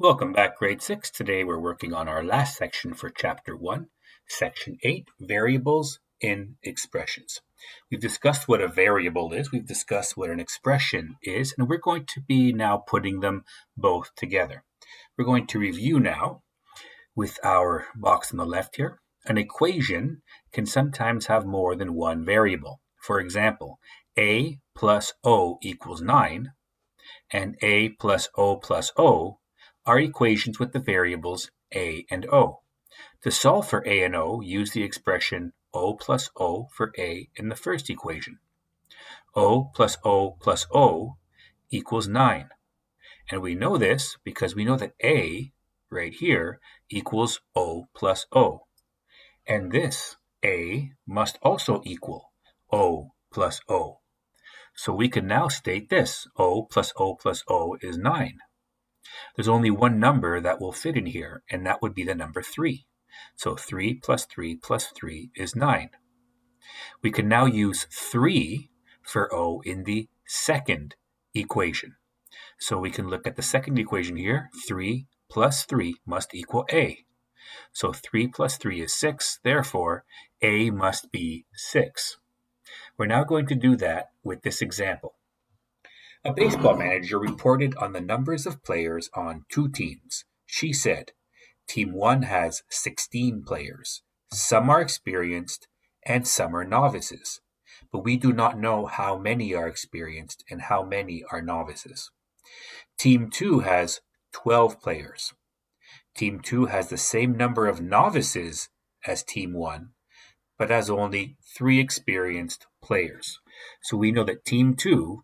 Welcome back, grade 6. Today we're working on our last section for chapter 1, section 8, variables in expressions. We've discussed what a variable is, we've discussed what an expression is, and we're going to be now putting them both together. We're going to review now with our box on the left here. An equation can sometimes have more than one variable. For example, a plus o equals 9, and a plus o are equations with the variables a and o. To solve for a and o, use the expression o plus o for a in the first equation. O plus o equals 9. And we know this because we know that a, right here, equals o plus o. And this a must also equal o plus o. So we can now state this, o plus o is 9. There's only one number that will fit in here, and that would be the number 3. So 3 plus 3 plus 3 is 9. We can now use 3 for o in the second equation. So we can look at the second equation here. 3 plus 3 must equal a. So 3 plus 3 is 6. Therefore, a must be 6. We're now going to do that with this example. A baseball manager reported on the numbers of players on two teams. She said, Team 1 has 16 players. Some are experienced and some are novices, but we do not know how many are experienced and how many are novices. Team 2 has 12 players. Team 2 has the same number of novices as Team 1, but has only 3 experienced players. So we know that Team 2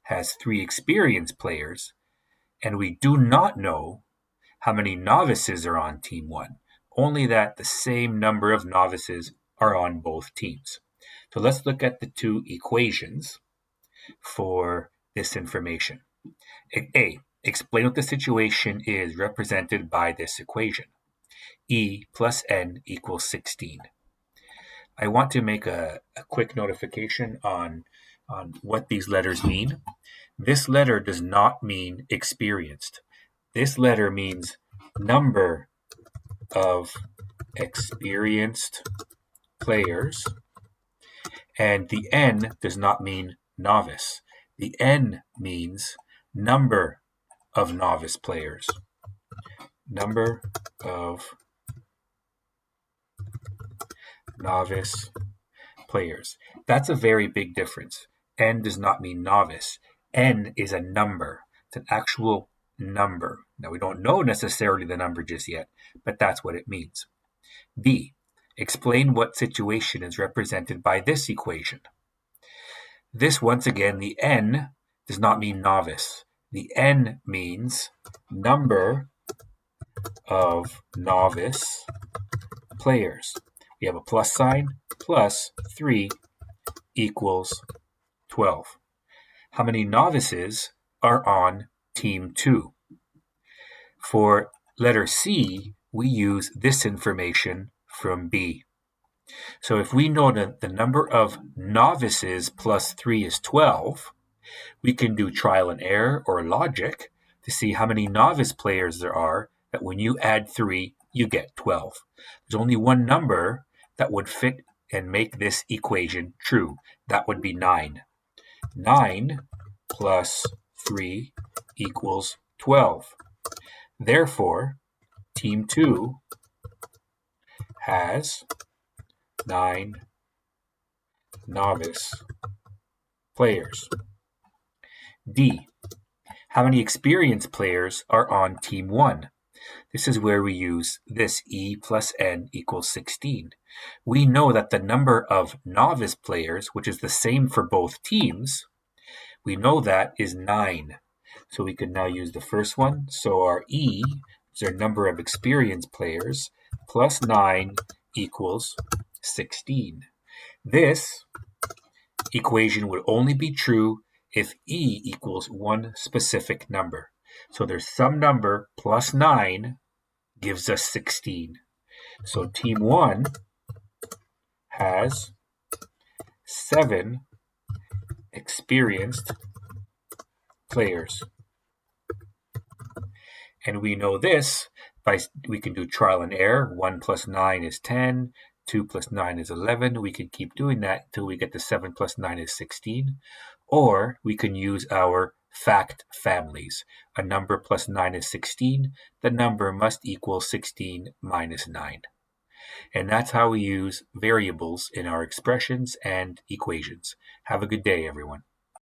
has 3 experienced players, and we do not know how many novices are on Team 1, only that the same number of novices are on both teams. So let's look at the two equations for this information. A, explain what the situation is represented by this equation. E plus n equals 16. I want to make a quick notification on what these letters mean. This letter does not mean experienced. This letter means number of experienced players, and the N does not mean novice. The N means number of novice players. Number of novice players. That's a very big difference. N does not mean novice. N is a number. It's an actual number. Now, we don't know necessarily the number just yet, but that's what it means. B, explain what situation is represented by this equation. This, once again, the N does not mean novice. The N means number of novice players. We have a plus sign, plus 3 equals 12. How many novices are on Team 2? For letter C, we use this information from B. So if we know that the number of novices plus 3 is 12, we can do trial and error or logic to see how many novice players there are, that when you add 3, you get 12. There's only one number that would fit and make this equation true. That would be 9. 9 plus 3 equals 12. Therefore, Team 2 has 9 novice players. D, how many experienced players are on Team 1? This is where we use this E plus N equals 16. We know that the number of novice players, which is the same for both teams, we know that is 9. So we can now use the first one. So our E is our number of experienced players, plus 9 equals 16. This equation would only be true if E equals one specific number. So there's some number plus 9 gives us 16. So Team 1 has 7 experienced players. And we know this we can do trial and error. 1 plus 9 is 10. 2 plus 9 is 11. We can keep doing that until we get to 7 plus 9 is 16. Or we can use our fact families. A number plus 9 is 16. The number must equal 16 minus 9. And that's how we use variables in our expressions and equations. Have a good day, everyone.